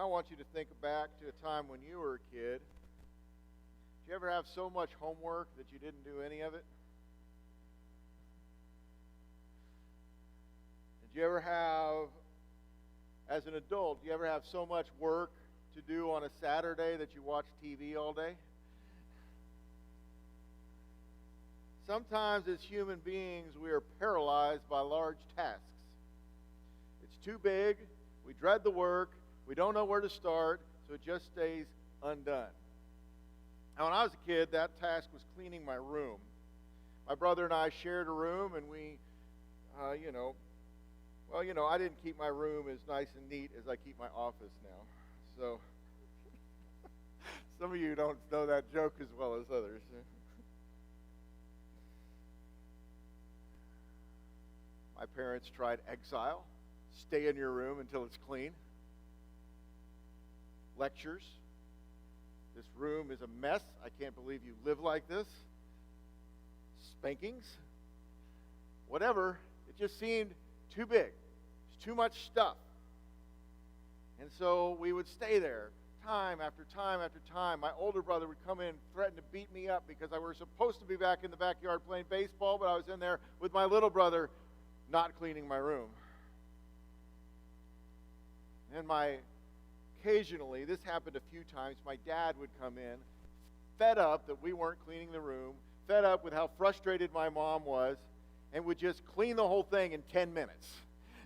want you to think back to a time when you were a kid. Did you ever have so much homework that you didn't do any of it? Did you ever have, as an adult, do you ever have so much work to do on a Saturday that you watch TV all day? Sometimes as human beings, we are paralyzed by large tasks. It's too big, we dread the work, we don't know where to start, so it just stays undone. Now, when I was a kid, that task was cleaning my room. My brother and I shared a room, and we, I didn't keep my room as nice and neat as I keep my office now. So, some of you don't know that joke as well as others. My parents tried exile, stay in your room until it's clean. Lectures. This room is a mess. I can't believe you live like this. Spankings. Whatever. It just seemed too big. It's too much stuff. And so we would stay there time after time after time. My older brother would come in and threaten to beat me up because I was supposed to be back in the backyard playing baseball, but I was in there with my little brother not cleaning my room. And occasionally, this happened a few times, my dad would come in, fed up that we weren't cleaning the room, fed up with how frustrated my mom was, and would just clean the whole thing in 10 minutes.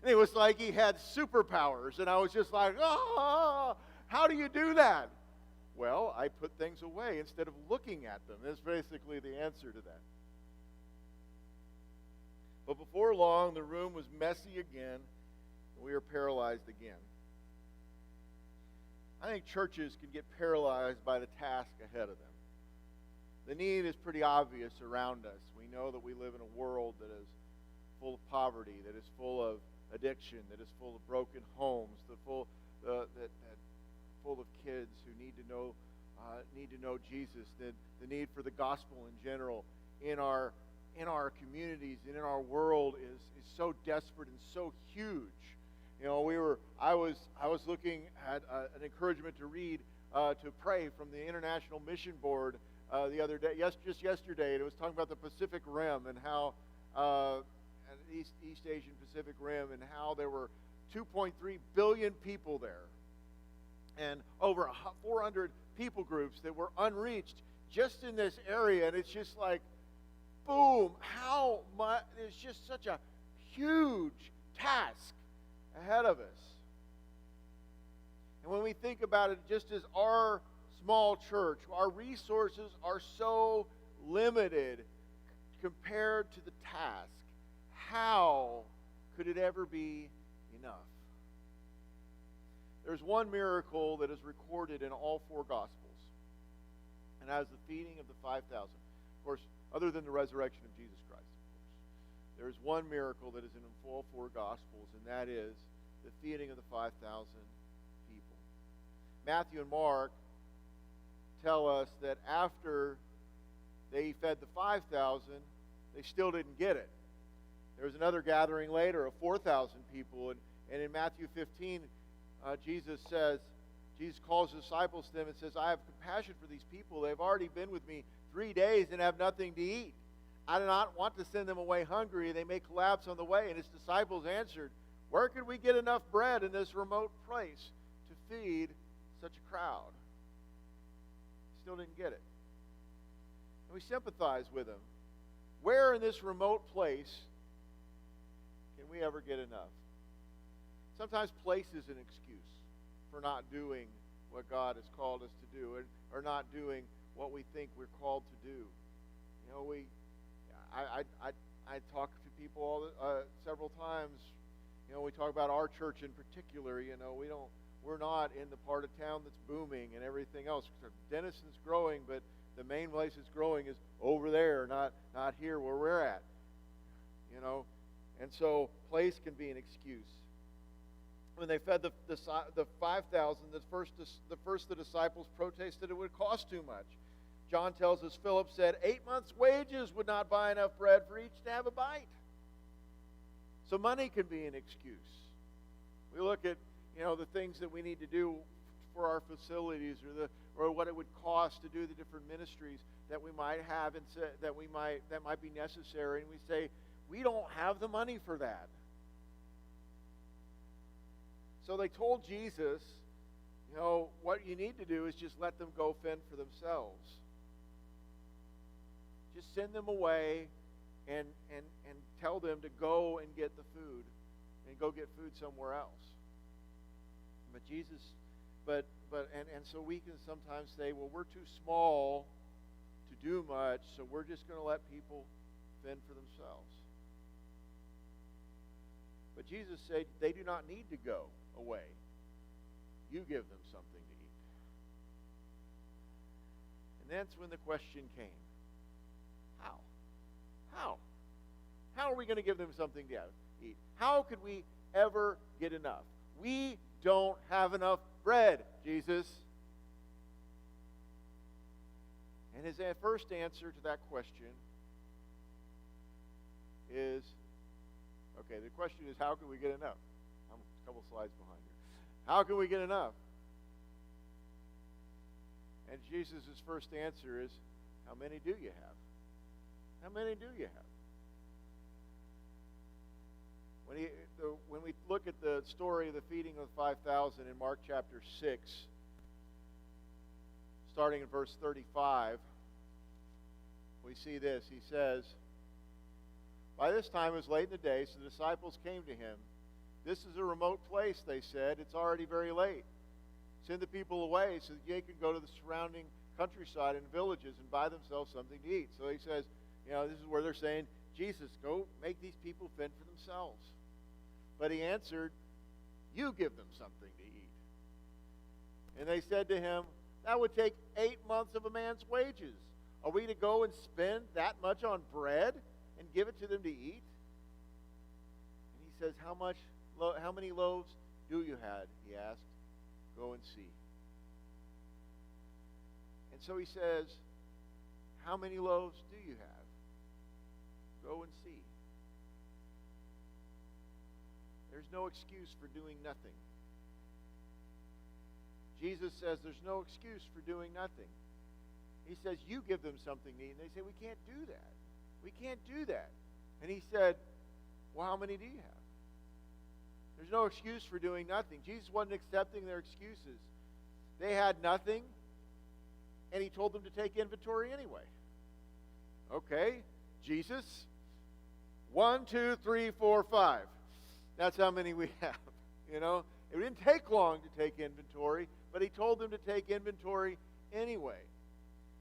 And it was like he had superpowers, and I was just like, oh, how do you do that? Well, I put things away instead of looking at them. That's basically the answer to that. But before long, the room was messy again, and we were paralyzed again. I think churches can get paralyzed by the task ahead of them. The need is pretty obvious around us. We know that we live in a world that is full of poverty, that is full of addiction, that is full of broken homes, full of kids who need to know Jesus. The need for the gospel in general in our communities and in our world is so desperate and so huge. You know, I was looking at an encouragement to read, to pray from the International Mission Board the other day, just yesterday, and it was talking about the Pacific Rim and how East Asian Pacific Rim, and how there were 2.3 billion people there, and over 400 people groups that were unreached just in this area, and it's just like, boom! How much? There's just such a huge task ahead of us. And when we think about it, just as our small church, our resources are so limited compared to the task, how could it ever be enough? There's one miracle that is recorded in all four Gospels, and that is the feeding of the 5,000. Of course, other than the resurrection of Jesus Christ, of course. There is one miracle that is in all four Gospels, and that is the feeding of the 5,000 people. Matthew and Mark tell us that after they fed the 5,000, they still didn't get it. There was another gathering later of 4,000 people, and in Matthew 15, Jesus calls his disciples to them and says, I have compassion for these people. They've already been with me 3 days and have nothing to eat. I do not want to send them away hungry. They may collapse on the way. And his disciples answered, where could we get enough bread in this remote place to feed such a crowd? Still didn't get it. And we sympathize with them. Where in this remote place can we ever get enough? Sometimes place is an excuse for not doing what God has called us to do, or not doing what we think we're called to do. You know, I talk to people several times. You know, we talk about our church in particular. You know, we're not in the part of town that's booming and everything else. Denison's growing, but the main place it's growing is over there, not here where we're at. You know, and so place can be an excuse. When they fed the 5,000, the disciples protested it would cost too much. John tells us Philip said 8 months' wages would not buy enough bread for each to have a bite. So money can be an excuse. We look at, you know, the things that we need to do for our facilities or what it would cost to do the different ministries that we might have and that might be necessary. And we say, we don't have the money for that. So they told Jesus, what you need to do is just let them go fend for themselves. Just send them away and tell them to go and get the food and go get food somewhere else. But Jesus, so we can sometimes say, well, we're too small to do much, so we're just going to let people fend for themselves. But Jesus said they do not need to go away. You give them something to eat. And that's when the question came. How? How are we going to give them something to eat? How could we ever get enough? We don't have enough bread, Jesus. And his first answer to that question is, the question is, how can we get enough? I'm a couple slides behind here. How can we get enough? And Jesus' first answer is, how many do you have? How many do you have? When we look at the story of the feeding of the 5,000 in Mark chapter 6, starting in verse 35, we see this. He says, by this time it was late in the day, so the disciples came to him. This is a remote place, they said. It's already very late. Send the people away so that they can go to the surrounding countryside and villages and buy themselves something to eat. So he says, this is where they're saying, Jesus, go make these people fend for themselves. But he answered, you give them something to eat. And they said to him, that would take 8 months of a man's wages. Are we to go and spend that much on bread and give it to them to eat? And he says, how many loaves do you have? He asked. Go and see. And so he says, how many loaves do you have? Go and see. There's no excuse for doing nothing. Jesus says there's no excuse for doing nothing. He says, you give them something to eat. And they say, we can't do that. We can't do that. And he said, well, how many do you have? There's no excuse for doing nothing. Jesus wasn't accepting their excuses. They had nothing, and he told them to take inventory anyway. Okay, Jesus, 1, 2, 3, 4, 5. That's how many we have. It didn't take long to take inventory, but he told them to take inventory anyway.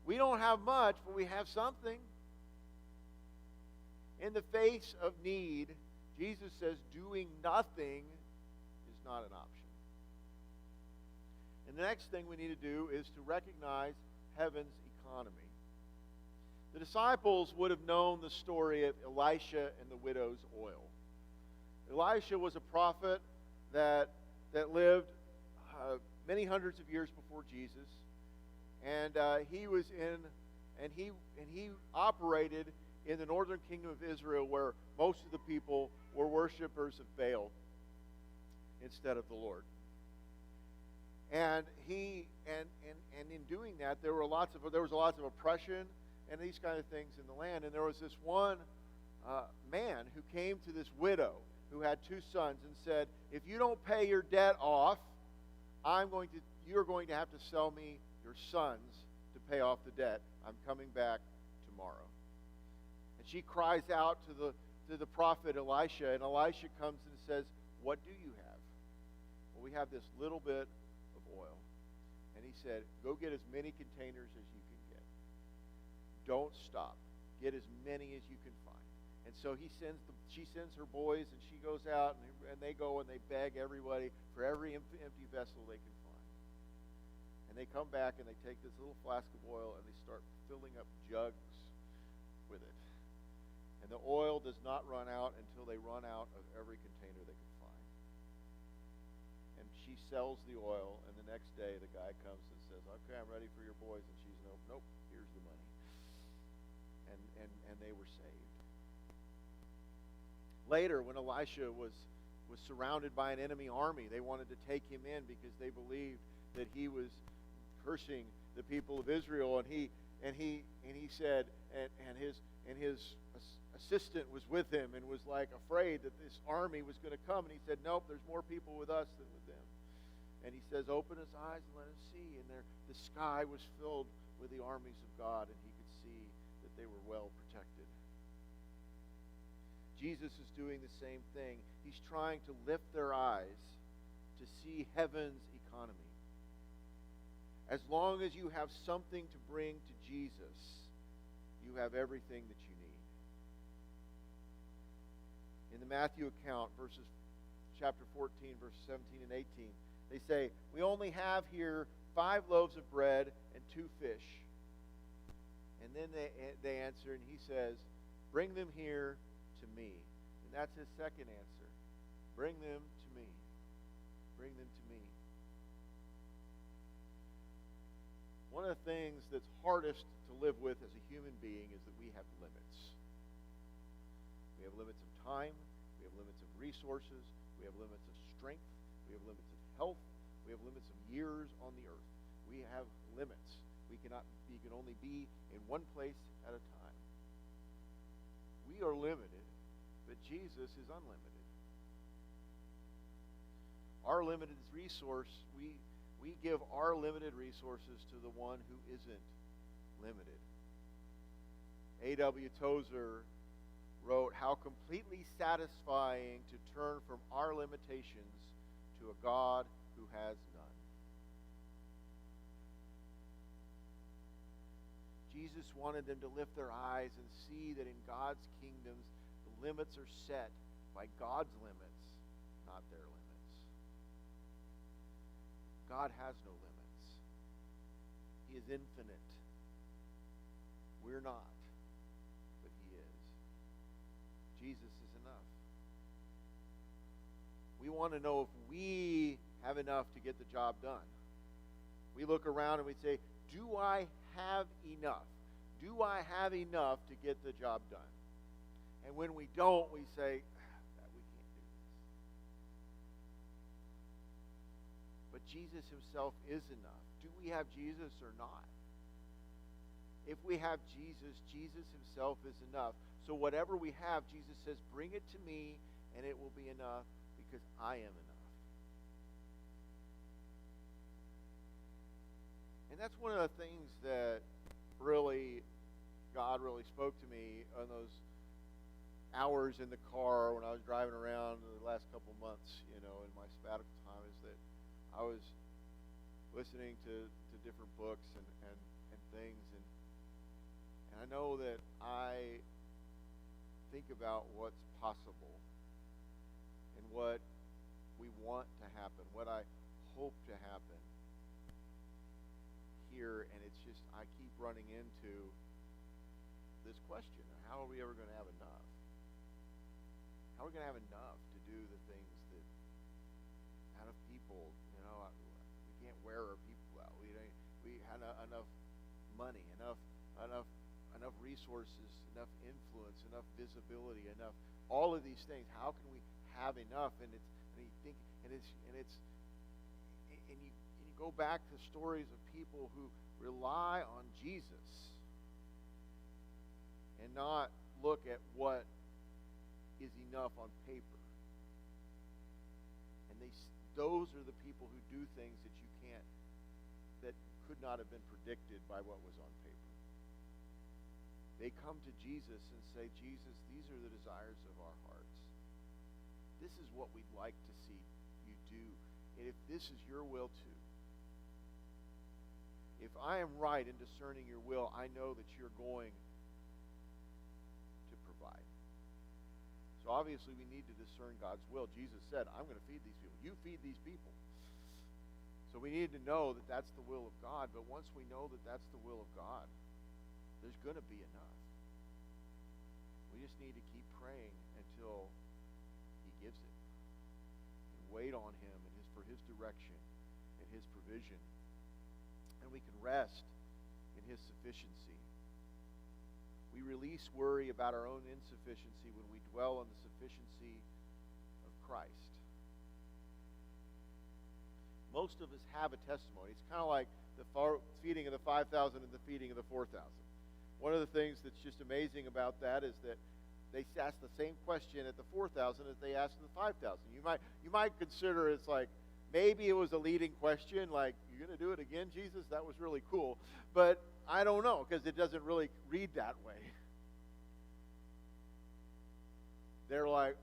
We don't have much, but we have something. In the face of need, Jesus says doing nothing is not an option. And the next thing we need to do is to recognize heaven's economy. The disciples would have known the story of Elisha and the widow's oil. Elisha was a prophet that lived many hundreds of years before Jesus, and he operated in the northern kingdom of Israel, where most of the people were worshipers of Baal instead of the Lord. And in doing that, there was lots of oppression and these kind of things in the land. And there was this one man who came to this widow who had 2 sons and said, if you don't pay your debt off, you're going to have to sell me your sons to pay off the debt. I'm coming back tomorrow. And she cries out to the prophet Elisha, and Elisha comes and says, what do you have? Well, we have this little bit of oil. And he said, go get as many containers as you can get. Don't stop. Get as many as you can find. And so she sends her boys, and she goes out, and they go and they beg everybody for every empty vessel they can find. And they come back and they take this little flask of oil and they start filling up jugs with it. And the oil does not run out until they run out of every container they can find. And she sells the oil, and the next day the guy comes and says, okay, I'm ready for your boys. And she's, nope, here's the money. And they were saved. Later, when Elisha was surrounded by an enemy army, they wanted to take him in because they believed that he was cursing the people of Israel, and he said, and his assistant was with him and was like afraid that this army was going to come, and he said, nope, there's more people with us than with them. And he says, open his eyes and let him see. And the sky was filled with the armies of God, and he could see that they were well protected. Jesus is doing the same thing. He's trying to lift their eyes to see heaven's economy. As long as you have something to bring to Jesus, you have everything that you need. In the Matthew account, chapter 14, verses 17 and 18, they say, we only have here 5 loaves of bread and 2 fish. And then they answer, and he says, bring them here to me. And that's his second answer. Bring them to me. Bring them to me. One of the things that's hardest to live with as a human being is that we have limits. We have limits of time. We have limits of resources. We have limits of strength. We have limits of health. We have limits of years on the earth. We have limits. We can only be in one place at a time. We are limited, but Jesus is unlimited. Our limited resource, we give our limited resources to the one who isn't limited. A.W. Tozer wrote, how completely satisfying to turn from our limitations to a God who has none. Jesus wanted them to lift their eyes and see that in God's kingdoms, the limits are set by God's limits, not their limits. God has no limits. He is infinite. We're not, but he is. Jesus is enough. We want to know if we have enough to get the job done. We look around and we say, do I have enough? Do I have enough to get the job done? And when we don't, we say, we can't do this. But Jesus himself is enough. Do we have Jesus or not? If we have Jesus, Jesus himself is enough. So whatever we have, Jesus says, bring it to me and it will be enough because I am enough. And that's one of the things that God really spoke to me on those hours in the car when I was driving around the last couple months, in my sabbatical time, is that I was listening to different books and things, and I know that I think about what's possible and what we want to happen, what I hope to happen here, and it's just I keep running into this question: how are we ever going to have enough? How are we going to have enough to do the things that out of people, we can't wear our people out. We have enough money, enough resources, enough influence, enough visibility, enough all of these things. How can we have enough? And you go back to stories of people who rely on Jesus and not look at what is enough on paper. And those are the people who do things that could not have been predicted by what was on paper. They come to Jesus and say, Jesus, these are the desires of our hearts. This is what we'd like to see you do. And if this is your will too, if I am right in discerning your will, I know that you're going to provide. So obviously we need to discern God's will. Jesus said, I'm going to feed these people. You feed these people. So we need to know that that's the will of God. But once we know that that's the will of God, there's going to be enough. We just need to keep praying until he gives it. And wait on him for his direction and his provision. And we can rest in his sufficiency. We release worry about our own insufficiency when we dwell on the sufficiency of Christ. most of us have a testimony. It's kind of like the feeding of the 5,000 and the feeding of the 4,000. One of the things that's just amazing about that is that they ask the same question at the 4,000 as they asked at the 5,000. You might consider it's like maybe it was a leading question, like, "You're going to do it again, Jesus? That was really cool." But I don't know, because it doesn't really read that way. They're like,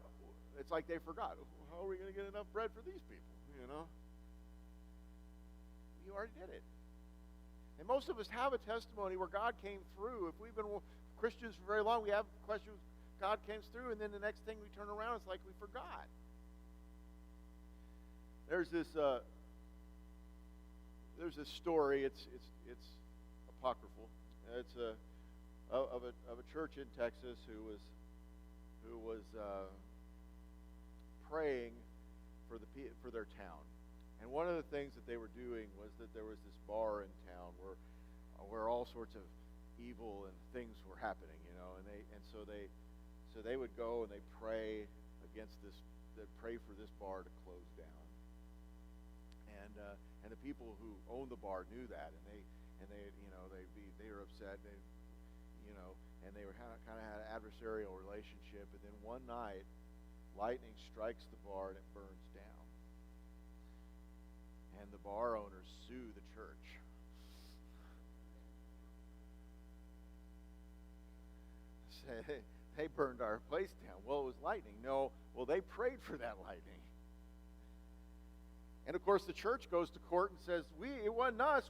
it's like they forgot. How are we going to get enough bread for these people? You already did it. And most of us have a testimony where God came through. If we've been Christians for very long, we have questions. God came through, and then the next thing we turn around, it's like we forgot. There's this story. It's apocryphal. It's of a church in Texas who was praying for their town. And one of the things that they were doing was that there was this bar in town where all sorts of evil and things were happening, and so they would go and they pray against this. They'd pray for this bar to close down. And the people who owned the bar knew that, and they were upset. And they were kind of had an adversarial relationship. And then one night, lightning strikes the bar and it burns down. And the bar owners sue the church. Say, they burned our place down. Well, it was lightning. No, well, they prayed for that lightning. And of course, the church goes to court and says, "It wasn't us,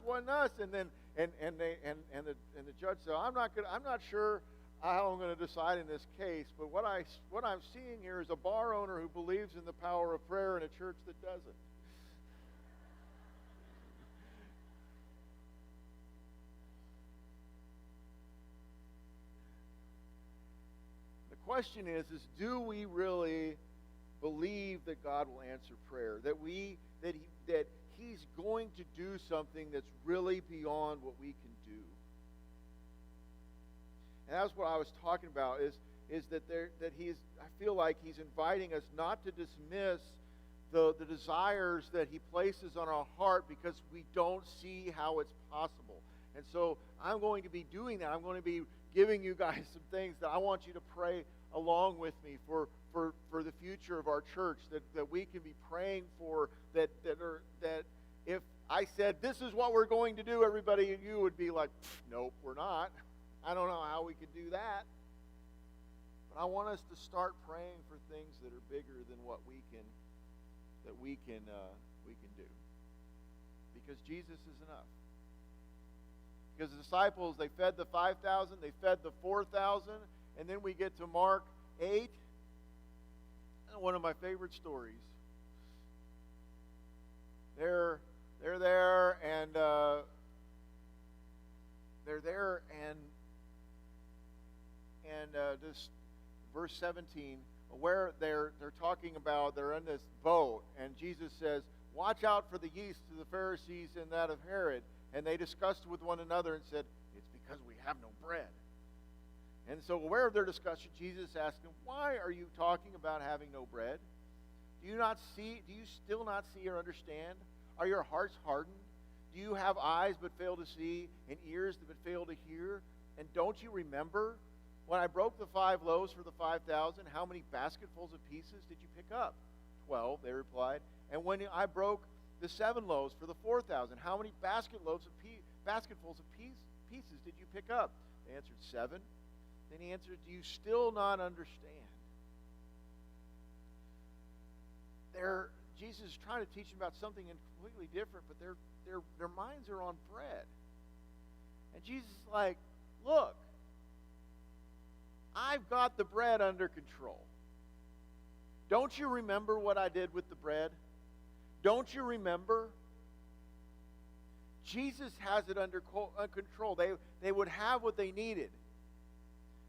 And then the judge said, "I'm not sure how I'm going to decide in this case. But what I'm seeing here is a bar owner who believes in the power of prayer and a church that doesn't." The question is do we really believe that God will answer prayer? That He's going to do something that's really beyond what we can do? And that's what I was talking about, is that I feel like He's inviting us not to dismiss the desires that He places on our heart because we don't see how it's possible. And so I'm going to be doing that. I'm going to be giving you guys some things that I want you to pray along with me for the future of our church, that we can be praying for, that if I said, "This is what we're going to do," everybody, and you would be like, "Nope, we're not. I don't know how we could do that." But I want us to start praying for things that are bigger than what we can do. Because Jesus is enough. Because the disciples, they fed the 5,000, they fed the 4,000, and then we get to Mark 8, one of my favorite stories. They're there, and this verse 17, where they're talking about, they're in this boat, and Jesus says, "Watch out for the yeast of the Pharisees and that of Herod." And they discussed with one another and said, "It's because we have no bread." And so, aware of their discussion, Jesus asked them, "Why are you talking about having no bread? Do you still not see or understand? Are your hearts hardened? Do you have eyes but fail to see, and ears but fail to hear? And don't you remember when I broke the 5 loaves for the 5,000, how many basketfuls of pieces did you pick up?" 12, they replied. "And when I broke the 7 loaves for the 4,000, how many basketfuls of pieces did you pick up?" They answered, 7. Then he answered, "Do you still not understand?" Jesus is trying to teach them about something completely different, but their minds are on bread. And Jesus is like, "Look, I've got the bread under control. Don't you remember what I did with the bread? Don't you remember?" Jesus has it under control. They would have what they needed.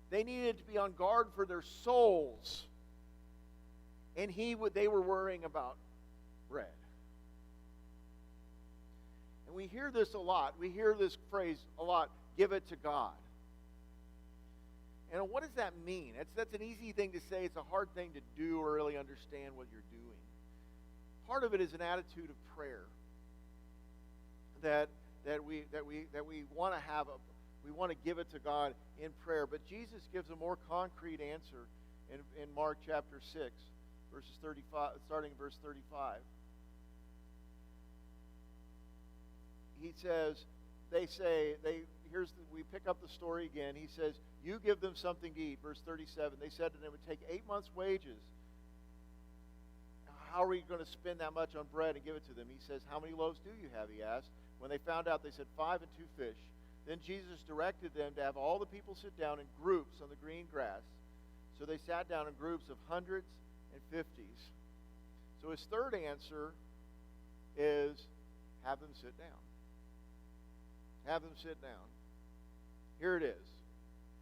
They needed to be on guard for their souls. And they were worrying about bread. And we hear this a lot. We hear this phrase a lot, "Give it to God." And what does that mean? That's an easy thing to say. It's a hard thing to do or really understand what you're doing. Part of it is an attitude of prayer. that we want to we want to give it to God in prayer. But Jesus gives a more concrete answer in Mark chapter 6, verses 35, starting in verse 35. He says, we pick up the story again. He says, you give them something to eat. Verse 37, they said to them, it would take 8 months' wages. How are we going to spend that much on bread and give it to them? He says, how many loaves do you have, he asked. When they found out, they said, 5 and 2 fish. Then Jesus directed them to have all the people sit down in groups on the green grass. So they sat down in groups of hundreds and fifties. So his third answer is, have them sit down. Have them sit down. Here it is.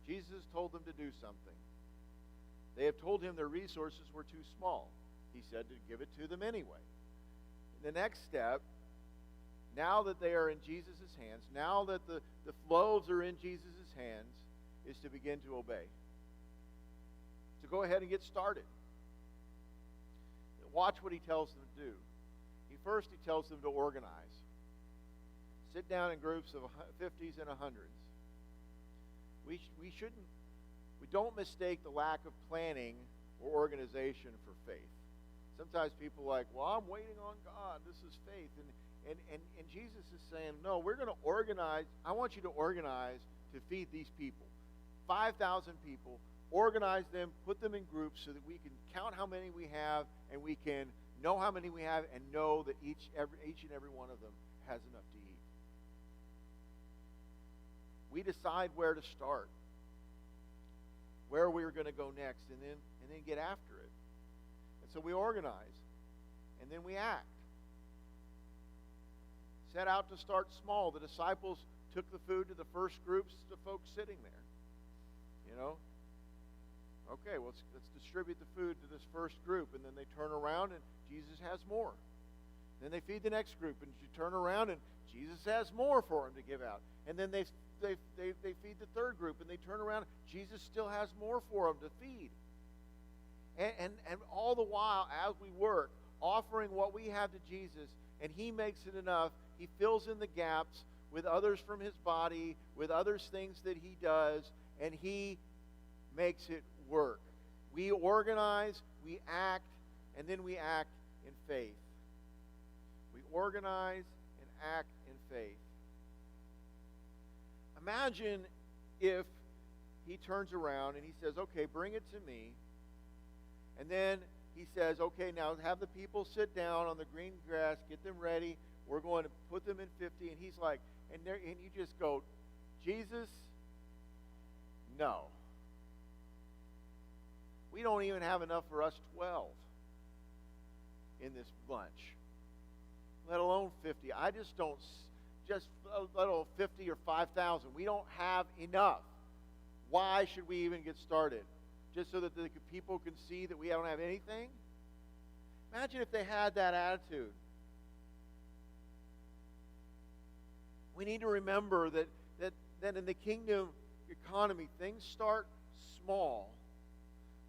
Jesus told them to do something. They have told him their resources were too small. He said to give it to them anyway. The next step, now that they are in Jesus' hands, now that the loaves are in Jesus' hands, is to begin to obey. To go ahead and get started. Watch what he tells them to do. First, he tells them to organize. Sit down in groups of 50s and 100s. We don't mistake the lack of planning or organization for faith. Sometimes people are like, well, I'm waiting on God. This is faith. And Jesus is saying, no, we're going to organize. I want you to organize to feed these people. 5,000 people. Organize them, put them in groups so that we can count how many we have and we can know how many we have and know that each and every one of them has enough to eat. We decide where to start, where we're going to go next, and then get after it. And so we organize, and then we act. Set out to start small. The disciples took the food to the first groups, the folks sitting there. You know? Okay, well, let's distribute the food to this first group, and then they turn around, and Jesus has more. Then they feed the next group, and you turn around, and Jesus has more for them to give out. And then they feed the third group, and they turn around, Jesus still has more for them to feed. And all the while, as we work, offering what we have to Jesus, and he makes it enough, he fills in the gaps with others from his body, with others things that he does, and he makes it work. We organize, we act, and then we act in faith. We organize and act in faith. Imagine if he turns around and he says, okay, bring it to me. And then he says, okay, now have the people sit down on the green grass, get them ready. We're going to put them in 50. And he's like, and you just go, Jesus, no. We don't even have enough for us 12 in this bunch, let alone 50. I just don't, let alone 50 or 5,000. We don't have enough. Why should we even get started? Just so that the people can see that we don't have anything? Imagine if they had that attitude. We need to remember that in the kingdom economy, things start small.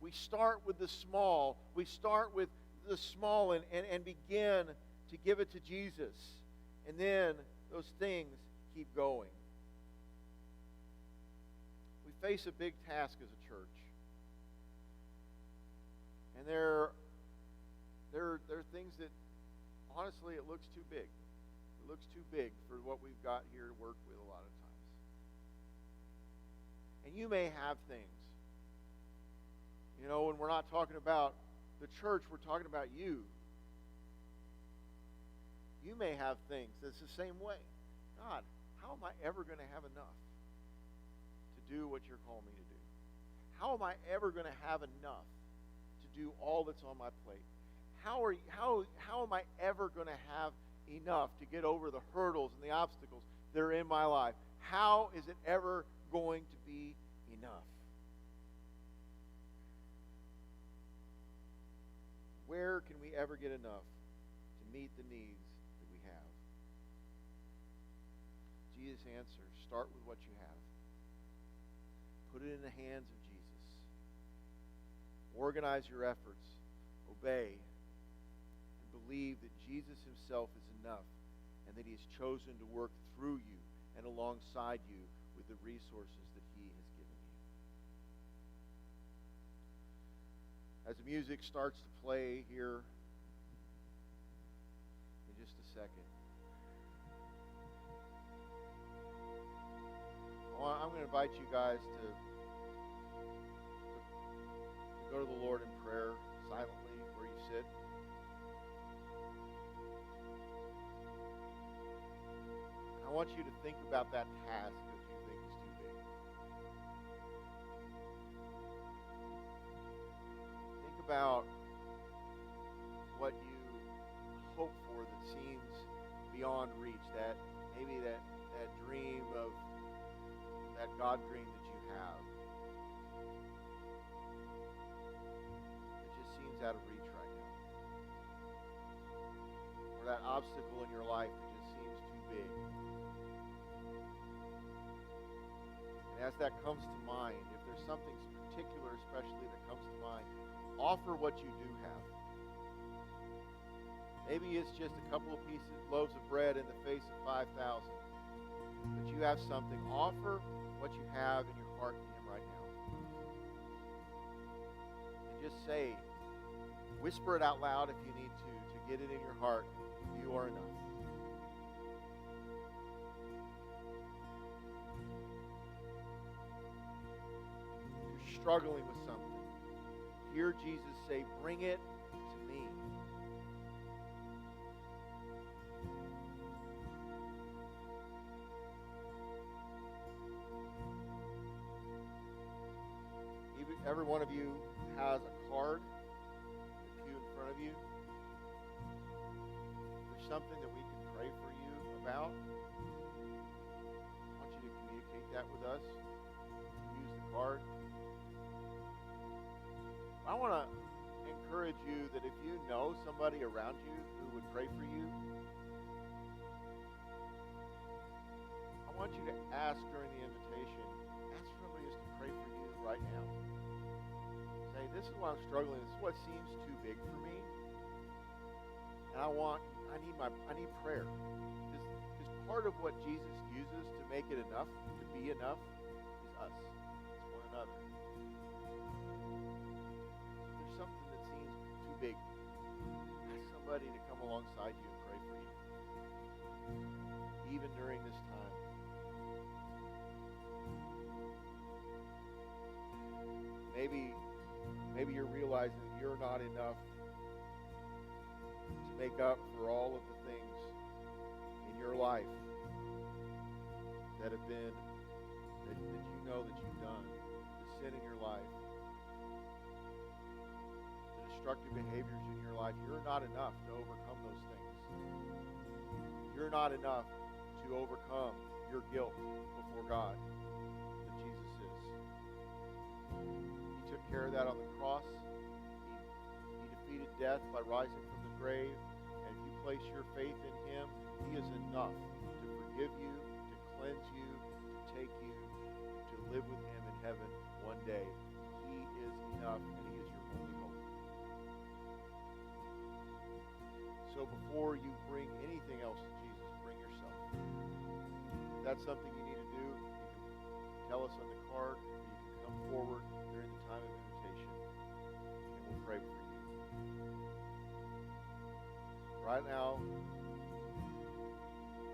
We start with the small. We start with the small and begin to give it to Jesus. And then those things keep going. We face a big task as a church. And there are things that, honestly, it looks too big. It looks too big for what we've got here to work with a lot of times. And you may have things. You know, when we're not talking about the church, we're talking about you. You may have things that's the same way. God, how am I ever going to have enough to do what you're calling me to do? How am I ever going to have enough to do all that's on my plate? How am I ever going to have enough to get over the hurdles and the obstacles that are in my life? How is it ever going to be enough? Where can we ever get enough to meet the needs that we have? Jesus answers, start with what you have. Put it in the hands of Jesus. Organize your efforts. Obey. And believe that Jesus himself is enough. and that He has chosen to work through you and alongside you with the resources that He has given you. As the music starts to play here in just a second, I'm going to invite you guys to go to the Lord in prayer silently where you sit. I want you to think about that task that you think is too big. Think about what you hope for that seems beyond reach, that maybe that dream of that God dream that you have. It just seems out of reach right now. Or that obstacle in your life that just seems too big. And as that comes to mind, if there's something particular especially that comes to mind, offer what you do have. Maybe it's just a couple of loaves of bread in the face of 5,000. But you have something. Offer what you have in your heart to Him right now. And just say, whisper it out loud if you need to get it in your heart. You are enough. Struggling with something, hear Jesus say, bring it to me. Every one of you has a card in the pew in front of you. There's something that we can pray for you about. I want you to communicate that with us. Use the card. I want to encourage you that if you know somebody around you who would pray for you, I want you to ask during the invitation, ask somebody just to pray for you right now. Say, this is what I'm struggling with. This is what seems too big for me. And I need prayer. Because part of what Jesus uses to make it enough, to be enough, is us. It's one another. Something that seems too big, ask somebody to come alongside you and pray for you, even during this time. Maybe you're realizing that you're not enough to make up for all of the things in your life that have been, that you know that you've done, the sin in your life, destructive behaviors in your life. You're not enough to overcome those things. You're not enough to overcome your guilt before God that Jesus is. He took care of that on the cross. He defeated death by rising from the grave. And if you place your faith in Him, He is enough to forgive you, to cleanse you, to take you, to live with Him in heaven one day. He is enough, and He is your only hope. So before you bring anything else to Jesus, bring yourself. If that's something you need to do, you can tell us on the card, or you can come forward during the time of invitation, and we'll pray for you. Right now,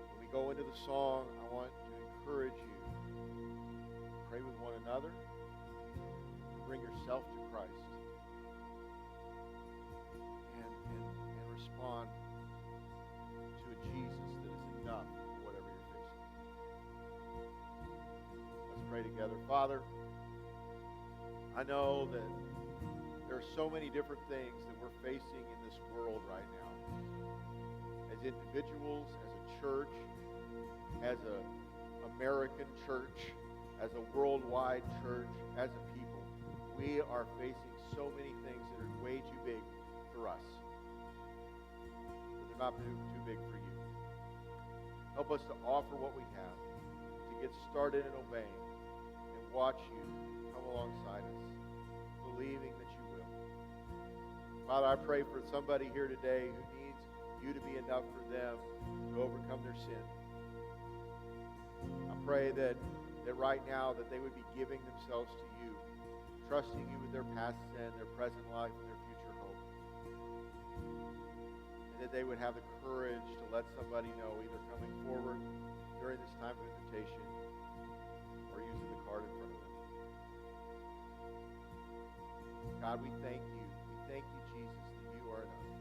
when we go into the song, I want to encourage you to pray with one another, to bring yourself to Christ, and respond to a Jesus that is enough for whatever you're facing. Let's pray together. Father, I know that there are so many different things that we're facing in this world right now. As individuals, as a church, as an American church, as a worldwide church, as a people, we are facing so many things that are way too big for us. But they're not too big for you. Help us to offer what we have, to get started in obeying, and watch you come alongside us, believing that you will. Father, I pray for somebody here today who needs you to be enough for them to overcome their sin. I pray that right now that they would be giving themselves to you, trusting you with their past sin, their present life, and their future hope. And that they would have the courage to let somebody know, either coming forward during this time of invitation or using the card in front of them. God, we thank you. We thank you, Jesus, that you are enough.